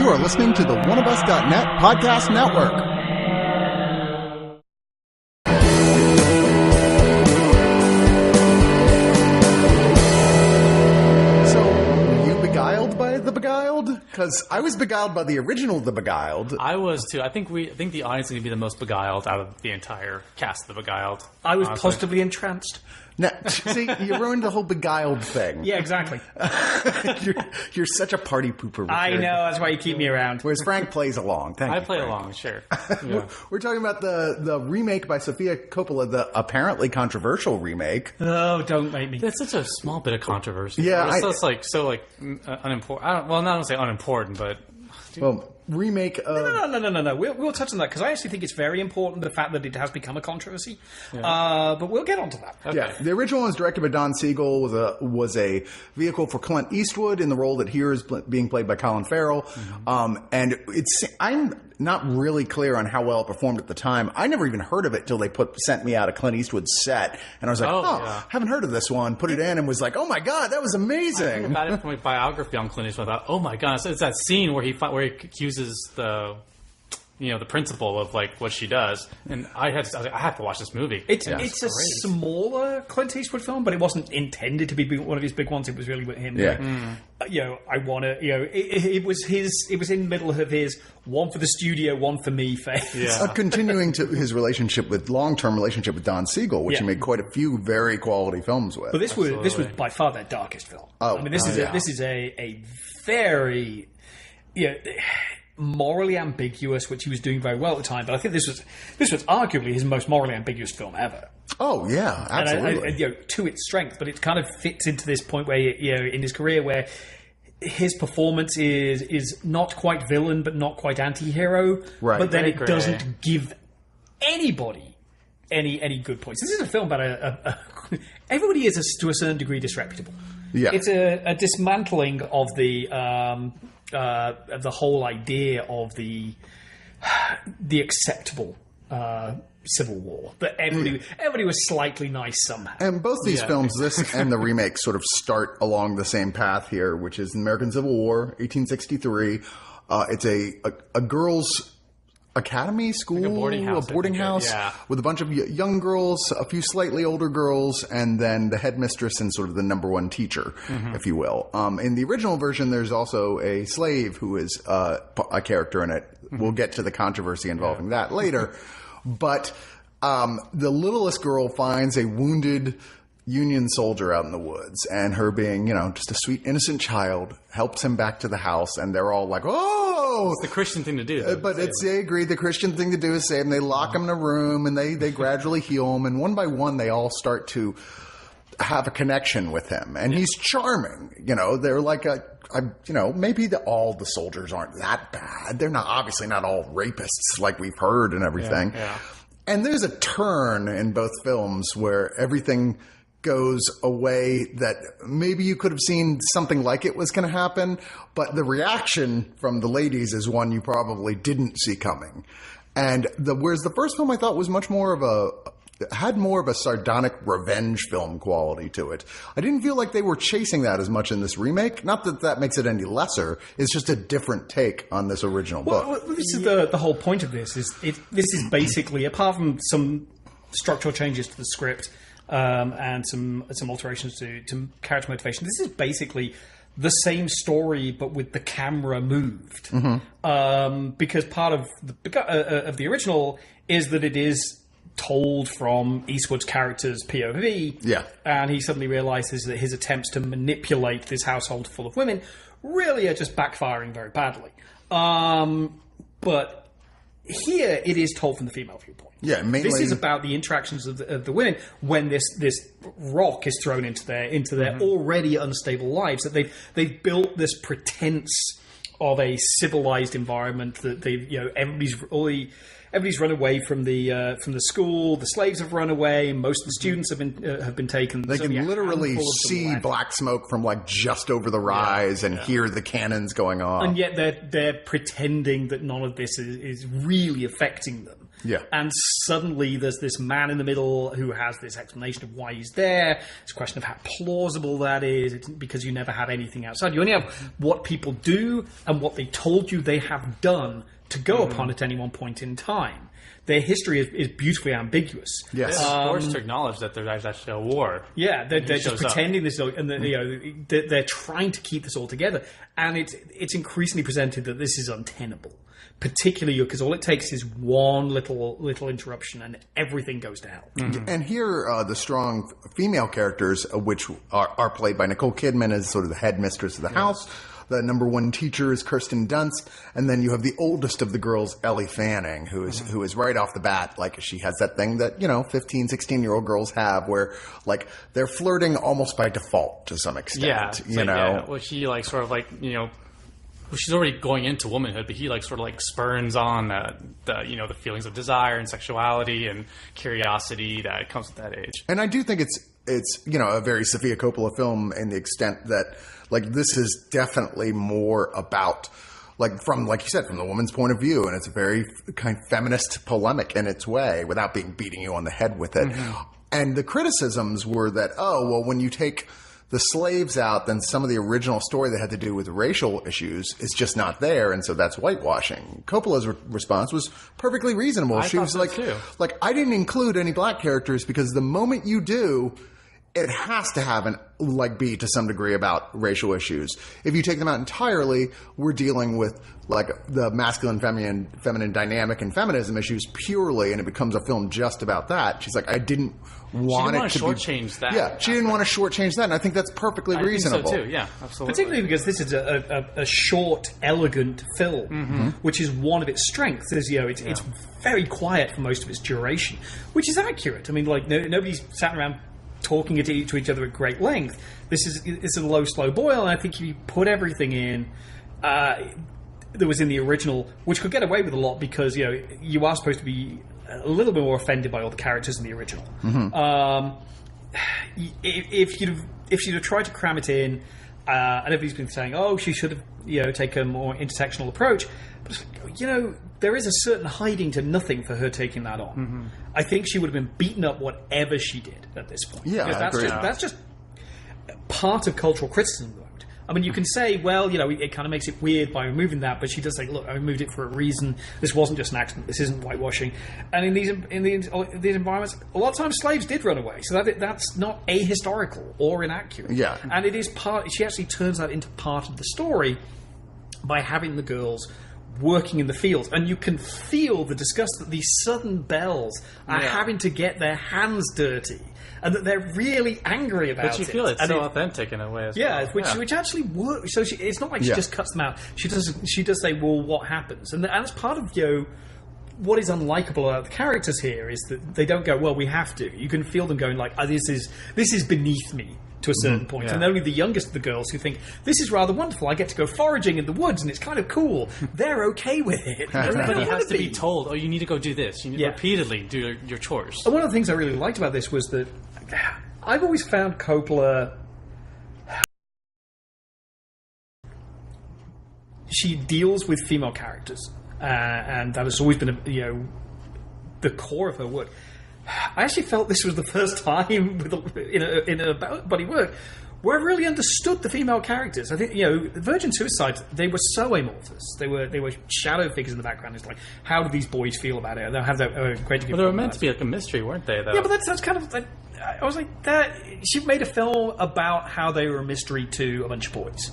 You are listening to the Oneofus.net podcast network. So, were you beguiled by The Beguiled? Because I was beguiled by the original The Beguiled. I was too. I think the audience is going to be the most beguiled out of the entire cast of The Beguiled. I was positively entranced. Now, see, you ruined the whole beguiled thing. Yeah, exactly. You're such a party pooper, Richard. I know, that's why you keep me around. Whereas Frank plays along. Thank you, I play Frank. along, sure. Yeah. We're talking about the remake by Sophia Coppola, the apparently controversial remake. Oh, don't make me. That's such a small bit of controversy. Yeah, it's unimportant. I don't want to say unimportant, but Well, remake of... No. We'll touch on that because I actually think it's very important, the fact that it has become a controversy. Yeah. But we'll get onto that. Okay. Yeah, the original one was directed by Don Siegel, was a vehicle for Clint Eastwood in the role that here is being played by Colin Farrell. Mm-hmm. And I'm not really clear on how well it performed at the time. I never even heard of it till they sent me out a Clint Eastwood set, and I was like, haven't heard of this one. Put it in and was like, oh my god, that was amazing. I think about it from my biography on Clint Eastwood. I thought, oh my god, it's that scene where he accuses the principal of like what she does, and I was like, I have to watch this movie. It's a smaller Clint Eastwood film, but it wasn't intended to be one of his big ones. It was really with him. Yeah. I want to. It was his. It was in the middle of his one for the studio, one for me phase. Yeah. Continuing to his long-term relationship with Don Siegel, which he made quite a few very quality films with. But this was by far their darkest film. Oh, I mean, this is a very morally ambiguous, which he was doing very well at the time. But I think this was arguably his most morally ambiguous film ever. Oh yeah, absolutely. And to its strength, but it kind of fits into this point where in his career where his performance is not quite villain, but not quite anti-hero. Right. But then it doesn't give anybody any good points. This is a film about everybody is to a certain degree disreputable. Yeah, it's a dismantling of the whole idea of the acceptable Civil War, that everybody was slightly nice somehow. And both these films, this and the remake, sort of start along the same path here, which is the American Civil War, 1863. It's a girls' academy school, like a boarding house, with a bunch of young girls, a few slightly older girls, and then the headmistress and sort of the number one teacher, if you will. In the original version, there's also a slave who is a character in it. We'll get to the controversy involving that later. But the littlest girl finds a wounded Union soldier out in the woods, and her being, just a sweet, innocent child, helps him back to the house, and they're all like, oh! It's the Christian thing to do. But they agree the Christian thing to do is save him. They lock him in a room, and they gradually heal him, and one by one, they all start to have a connection with him, and he's charming. They're like maybe all the soldiers aren't that bad. They're obviously not all rapists like we've heard and everything. Yeah. And there's a turn in both films where everything goes away that maybe you could have seen something like it was going to happen, but the reaction from the ladies is one you probably didn't see coming. And whereas the first film I thought was much more of had more of a sardonic revenge film quality to it. I didn't feel like they were chasing that as much in this remake. Not that makes it any lesser. It's just a different take on this original book. Well, this is the whole point of this. This is basically, apart from some structural changes to the script and some alterations to character motivation, this is basically the same story but with the camera moved. Because part of the original is that it is told from Eastwood's character's POV. Yeah. And he suddenly realizes that his attempts to manipulate this household full of women really are just backfiring very badly. But here it is told from the female viewpoint. Yeah, mainly. This is about the interactions of the women when this rock is thrown into their already unstable lives, that they've built this pretense of a civilized environment, that everybody's run away from the school. The slaves have run away. Most of the students have been taken. They can literally see black smoke from just over the rise and hear the cannons going on. And yet they're pretending that none of this is really affecting them. Yeah. And suddenly there's this man in the middle who has this explanation of why he's there. It's a question of how plausible that is. It's because you never had anything outside. You only have what people do and what they told you they have done to go upon at any one point in time. Their history is beautifully ambiguous. Yes. They're forced to acknowledge that there's actually a war. Yeah, they're just shows up. pretending this, and they're trying to keep this all together. And it's increasingly presented that this is untenable, particularly because all it takes is one little interruption, and everything goes to hell. And here, the strong female characters, which are played by Nicole Kidman as sort of the headmistress of the house. The number one teacher is Kirsten Dunst, and then you have the oldest of the girls, Ellie Fanning, who is right off the bat, like, she has that thing that, 15, 16-year-old girls have, where, like, they're flirting almost by default to some extent, Yeah. Yeah. Well, he, like, sort of, like, well, she's already going into womanhood, but he, like, sort of, like, spurns on the feelings of desire and sexuality and curiosity that comes with that age. And I do think it's a very Sophia Coppola film in the extent that, like, this is definitely more about, like you said, from the woman's point of view, and it's a very kind of feminist polemic in its way without beating you on the head with it. And the criticisms were that, when you take the slaves out, then some of the original story that had to do with racial issues is just not there, and so that's whitewashing. Coppola's response was perfectly reasonable. She was like, I didn't include any black characters because the moment you do, it has to have be to some degree about racial issues. If you take them out entirely, we're dealing with like the masculine feminine dynamic and feminism issues purely, and it becomes a film just about that. She's like, I didn't want it to shortchange that. Yeah, she didn't want to shortchange that, and I think that's perfectly reasonable. I think so too. Yeah, absolutely. Particularly because this is a short, elegant film, which is one of its strengths. It's very quiet for most of its duration, which is accurate. I mean, like nobody's sat around talking to each other at great length. This is a low, slow boil, and I think if you put everything in that was in the original, which could get away with a lot because you are supposed to be a little bit more offended by all the characters in the original. If she'd have tried to cram it in, and everybody's been saying, she should have taken a more intersectional approach, but there is a certain hiding to nothing for her taking that on. I think she would have been beaten up whatever she did at this point. Yeah, I agree. That's just part of cultural criticism. I mean, you can say, well, it kind of makes it weird by removing that, but she does say, look, I removed it for a reason. This wasn't just an accident. This isn't whitewashing. And in these environments, a lot of times slaves did run away, so that's not ahistorical or inaccurate. Yeah. And it is she actually turns that into part of the story by having the girls working in the fields, and you can feel the disgust that these Southern belles are having to get their hands dirty, and that they're really angry about it. But you feel it's so authentic in a way as well. Which actually works. So it's not like she just cuts them out. She does say, well, what happens? And that's part of what is unlikable about the characters here is that they don't go, well, we have to. You can feel them going like, this is beneath me to a certain point. Yeah. And only the youngest of the girls who think, this is rather wonderful, I get to go foraging in the woods and it's kind of cool, they're okay with it. Everybody has to be told, you need to go do this. You need to repeatedly do your chores. And one of the things I really liked about this was that I've always found Coppola, she deals with female characters, and that has always been the core of her work. I actually felt this was the first time in a body work where I really understood the female characters. I think Virgin Suicides, they were so amorphous. They were shadow figures in the background. It's like, how do these boys feel about it? They'll have that great. Well, they were meant to be like a mystery, weren't they? Though. Yeah, but that's kind of. I was like that. She made a film about how they were a mystery to a bunch of boys.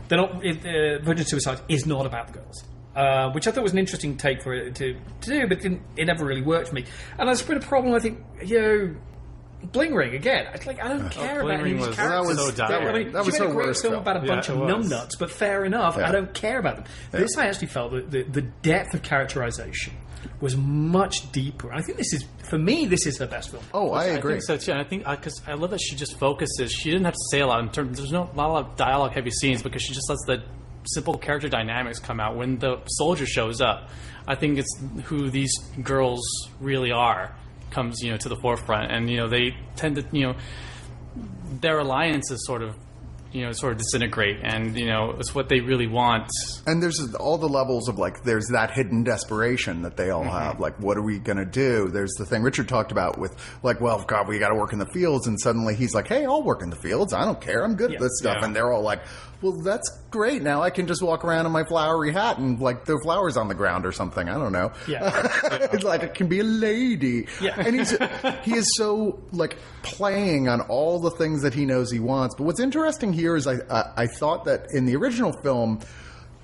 They're not. Virgin Suicides is not about the girls. Which I thought was an interesting take for it to do, but it never really worked for me. And that's been a problem, I think, Bling Ring, again. I don't care about these characters. That was she made a great worst film film. about a bunch of numbnuts, but fair enough, I don't care about them. Yeah. This, I actually felt that the depth of characterization was much deeper. And I think this is her best film. Oh, I agree. I think so too. And I think because I love that she just focuses. She didn't have to say a lot in terms. There's not a lot of dialogue heavy scenes because she just lets the simple character dynamics come out when the soldier shows up. I think it's who these girls really are comes to the forefront, and they tend to their alliance is sort of sort of disintegrate, and it's what they really want. And there's all the levels of there's that hidden desperation that they all have. Like, what are we going to do? There's the thing Richard talked about with well, God, we got to work in the fields, and suddenly he's like, hey, I'll work in the fields. I don't care. I'm good at this stuff. Yeah. And they're all like, well, that's great. Now I can just walk around in my flowery hat and throw flowers on the ground or something. I don't know. Yeah. It's like it can be a lady. Yeah. And he is so playing on all the things that he knows he wants. But what's interesting here is I thought that in the original film,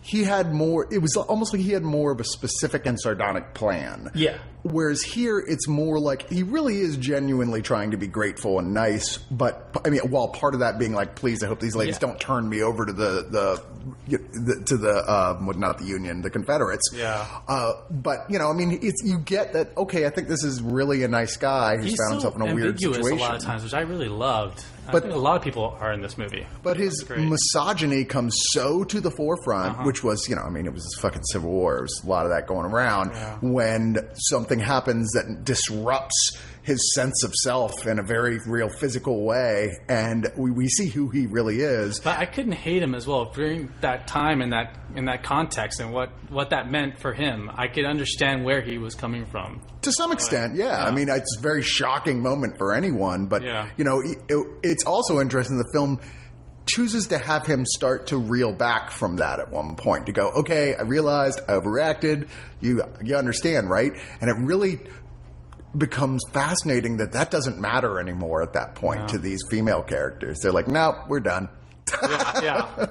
he had more. It was almost like he had more of a specific and sardonic plan. Yeah. Whereas here, it's more like he really is genuinely trying to be grateful and nice. But I mean, while part of that being please, I hope these ladies don't turn me over to not the Union, the Confederates. Yeah. But I mean, you get that. Okay, I think this is really a nice guy who's found himself in a weird situation. A lot of times, which I really loved. But I think a lot of people are in this movie. But his misogyny comes so to the forefront, which was, I mean, it was this fucking Civil War. There was a lot of that going around when something happens that disrupts his sense of self in a very real physical way, and we see who he really is. But I couldn't hate him as well during that time in that context and what that meant for him. I could understand where he was coming from. To some extent, yeah. I mean, it's a very shocking moment for anyone, but it's also interesting the film chooses to have him start to reel back from that at one point, to go, okay, I realized I overreacted. You understand, right? And it really becomes fascinating that doesn't matter anymore at that point to these female characters. They're like, no, we're done. Yeah.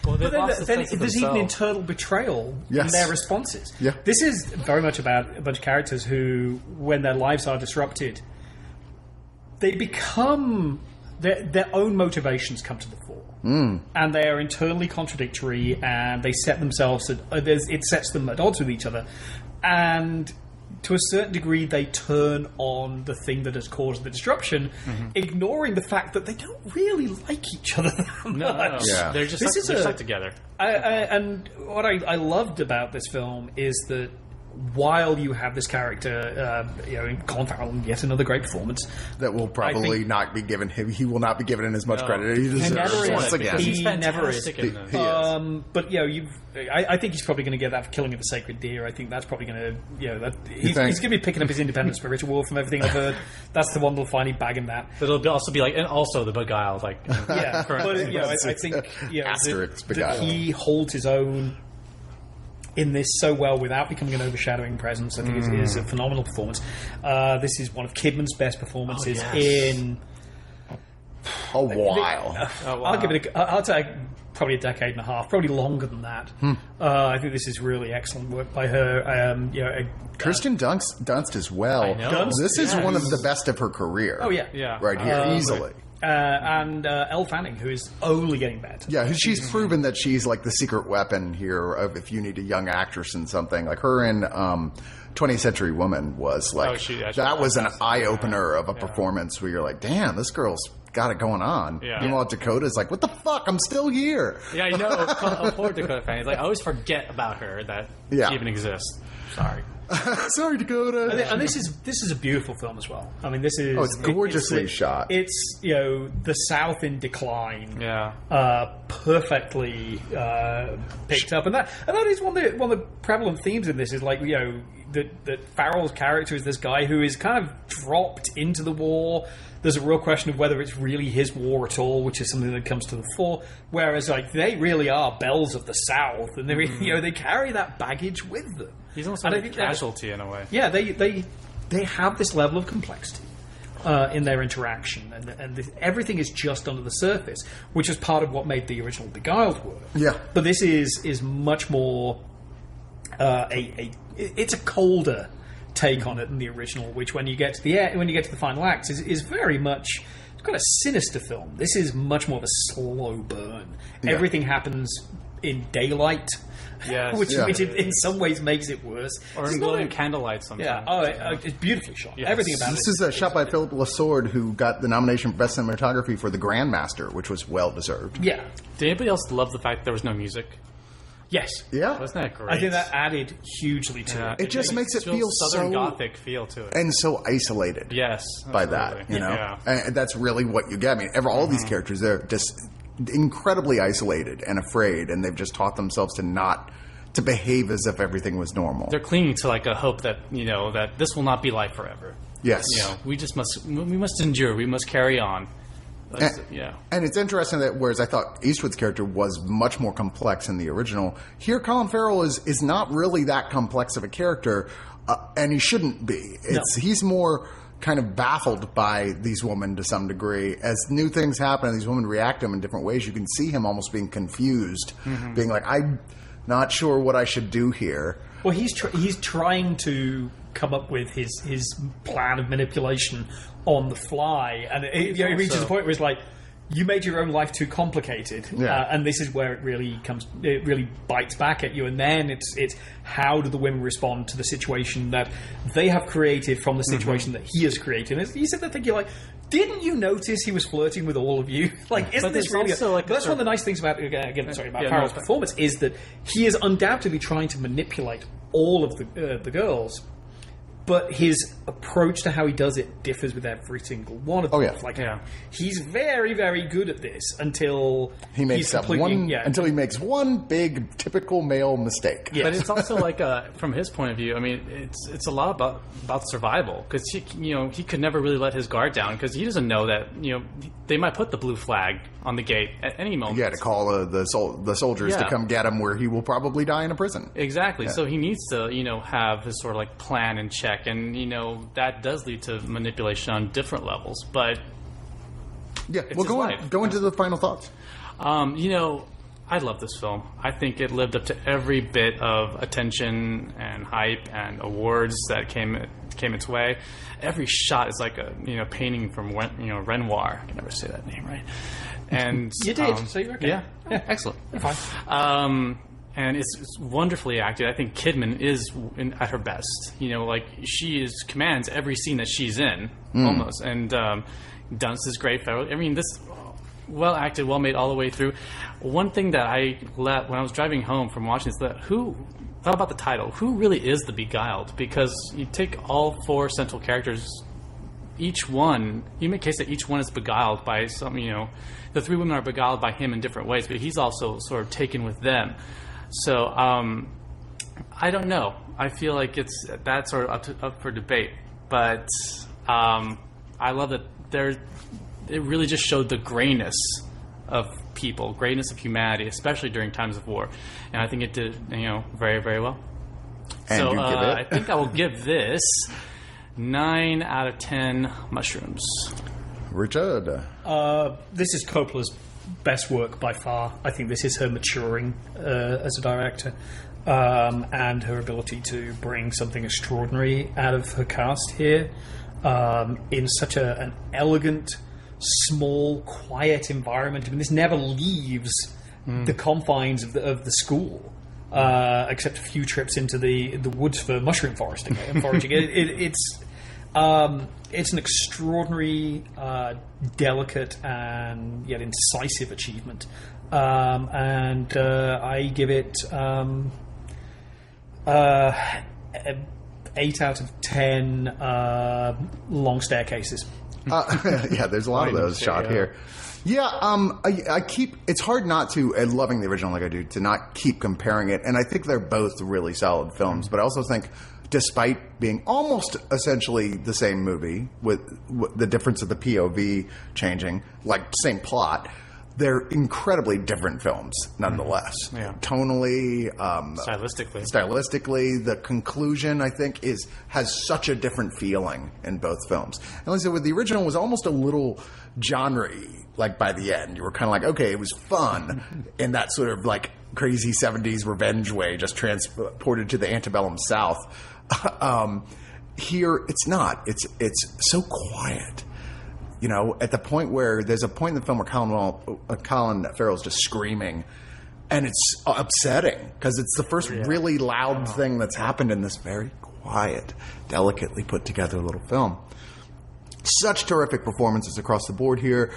Well, but then there's even internal betrayal in their responses. Yeah. This is very much about a bunch of characters who, when their lives are disrupted, they become... Their own motivations come to the fore. And they are internally contradictory, and they set themselves... it sets them at odds with each other. And... to a certain degree, they turn on the thing that has caused the disruption, ignoring the fact that they don't really like each other that much. No. Yeah. They're just stuck together. And what I loved about this film is that while you have this character, Colin Farrell, yet another great performance, that will probably not be given him. He will not be given as much credit as he deserves. Once again, he never is. But I think he's probably going to get that for Killing of a Sacred Deer. I think that's probably going to, he's going to be picking up his independent spiritual from everything I've heard. That's the one that'll finally bag him that. But it'll also be and also the Beguiled, yeah. But I think that he holds his own in this so well without becoming an overshadowing presence. I think it is a phenomenal performance. This is one of Kidman's best performances in a while. I'll give it I'll take probably a decade and a half, probably longer than that. I think this is really excellent work by her. Kirsten Dunst as well. I know. This is one of the best of her career. Oh yeah. Right here, easily. And Elle Fanning, who is only getting better. Yeah, she's proven that she's like the secret weapon here of if you need a young actress in something. Like her in 20th Century Woman was like, that was an eye-opener of a performance where you're like, damn, this girl's got it going on. Yeah. Meanwhile, Dakota's like, what the fuck? I'm still here. Yeah, I know. Poor Dakota Fanning. I always forget about her, that she even exists. Sorry. Sorry, Dakota. And this is a beautiful film as well. I mean, this is it's gorgeously shot. It's the South in decline. Yeah, perfectly picked up, and that is one of the prevalent themes in this is that Farrell's character is this guy who is kind of dropped into the war. There's a real question of whether it's really his war at all, which is something that comes to the fore. Whereas, they really are belles of the South, and they carry that baggage with them. He's almost like a casualty in a way. Yeah, they have this level of complexity in their interaction, and everything is just under the surface, which is part of what made the original Beguiled work. Yeah, but this is much more it's a colder take on it than the original, which when you get to the final acts is very much, it's quite a sinister film. This is much more of a slow burn. Yeah. Everything happens in daylight, which in some ways makes it worse. Or in glowing candlelight sometimes. Yeah, it's beautifully shot. Yes. Everything about this is shot by Philip Lassorde, who got the nomination for Best Cinematography for The Grandmaster, which was well deserved. Yeah. Did anybody else love the fact there was no music? Yes. Yeah. Wasn't that great? I think that added hugely to it. It just makes it feel Southern so Gothic feel to it. And so isolated. Yes. By that, And that's really what you get. I mean, all these characters, they're just incredibly isolated and afraid, and they've just taught themselves to behave as if everything was normal. They're clinging to like a hope that that this will not be life forever. Yes, we must endure. We must carry on. And it's interesting that whereas I thought Eastwood's character was much more complex in the original, here Colin Farrell is not really that complex of a character, and he shouldn't be. He's more kind of baffled by these women to some degree. As new things happen and these women react to him in different ways, you can see him almost being confused, being like, I'm not sure what I should do here. Well, he's trying to come up with his plan of manipulation on the fly, and it reaches a point where it's like, you made your own life too complicated, and this is where it really bites back at you. And then it's how do the women respond to the situation that they have created from the situation that he has created? And you sit there thinking, like, didn't you notice he was flirting with all of you? Like, isn't this really? That's one of the nice things about Farrell's performance is that he is undoubtedly trying to manipulate all of the girls. But his approach to how he does it differs with every single one of them. He's very, very good at this until he makes until he makes one big typical male mistake. Yeah. But it's also like from his point of view. I mean, it's a lot about survival, because he could never really let his guard down, because he doesn't know that they might put the blue flag on the gate at any moment. Yeah, to call the soldiers to come get him, where he will probably die in a prison. Exactly. Yeah. So he needs to have his sort of like plan in check. And, that does lead to manipulation on different levels. But go into the final thoughts. I love this film. I think it lived up to every bit of attention and hype and awards that came its way. Every shot is like a painting from Renoir. I can never say that name right. And you did. So you're okay. Yeah, excellent. You're fine. And it's wonderfully acted. I think Kidman is at her best. She commands every scene that she's in, almost. And Dunst is great. I mean, this well acted, well made all the way through. One thing that I let when I was driving home from watching this, thought about the title. Who really is the Beguiled? Because you take all four central characters, each one, you make a case that each one is beguiled by some. The three women are beguiled by him in different ways, but he's also sort of taken with them. So, I don't know. I feel like that's sort of up for debate. But I love that it really just showed the grayness of people, grayness of humanity, especially during times of war. And I think it did, very, very well. And so you give it? I think I will give this 9 out of 10 mushrooms. Richard? This is Coppola's best work by far. I think this is her maturing as a director, and her ability to bring something extraordinary out of her cast here in such an elegant, small, quiet environment. I mean, this never leaves the confines of the school, except a few trips into the woods for mushroom foraging. It's an extraordinary, delicate, and yet incisive achievement. And I give it 8 out of 10 long staircases. There's a lot of those shot here. I keep. It's hard not to, and loving the original like I do, to not keep comparing it. And I think they're both really solid films. But I also think, despite being almost essentially the same movie, with the difference of the POV changing, like same plot, they're incredibly different films nonetheless. Yeah. Tonally, stylistically, the conclusion I think has such a different feeling in both films. And like I said, with the original, was almost a little genre-y. Like by the end, you were kind of like, okay, it was fun in that sort of like crazy 70s revenge way, just transported to the antebellum South. Here, it's not. It's so quiet. At the point where there's a point in the film where Colin Farrell's just screaming, and it's upsetting because it's the first really loud thing that's happened in this very quiet, delicately put together little film. Such terrific performances across the board here.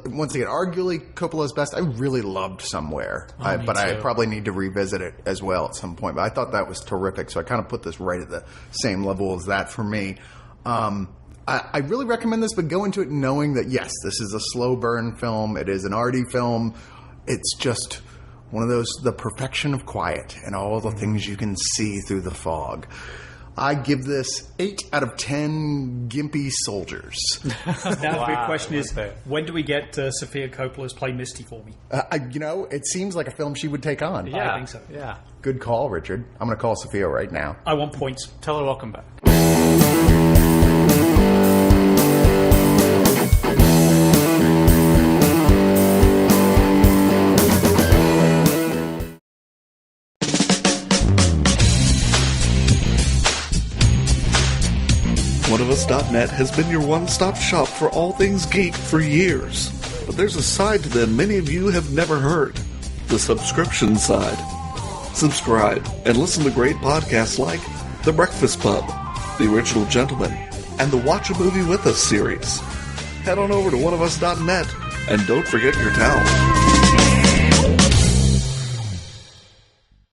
Once again, arguably Coppola's best. I really loved Somewhere, but I probably need to revisit it as well at some point. But I thought that was terrific, so I kind of put this right at the same level as that for me. I really recommend this, but go into it knowing that, yes, this is a slow burn film. It is an arty film. It's just one of those, the perfection of quiet and all the things you can see through the fog. I give this 8 out of 10 gimpy soldiers. Now the big question is, when do we get Sophia Coppola's Play Misty for me? It seems like a film she would take on. Yeah, I think so. Yeah. Good call, Richard. I'm going to call Sophia right now. I want points. Tell her welcome back. Oneofus.net has been your one-stop shop for all things geek for years. But there's a side to them many of you have never heard. The subscription side. Subscribe and listen to great podcasts like The Breakfast Pub, The Original Gentleman, and the Watch a Movie With Us series. Head on over to Oneofus.net and don't forget your towel.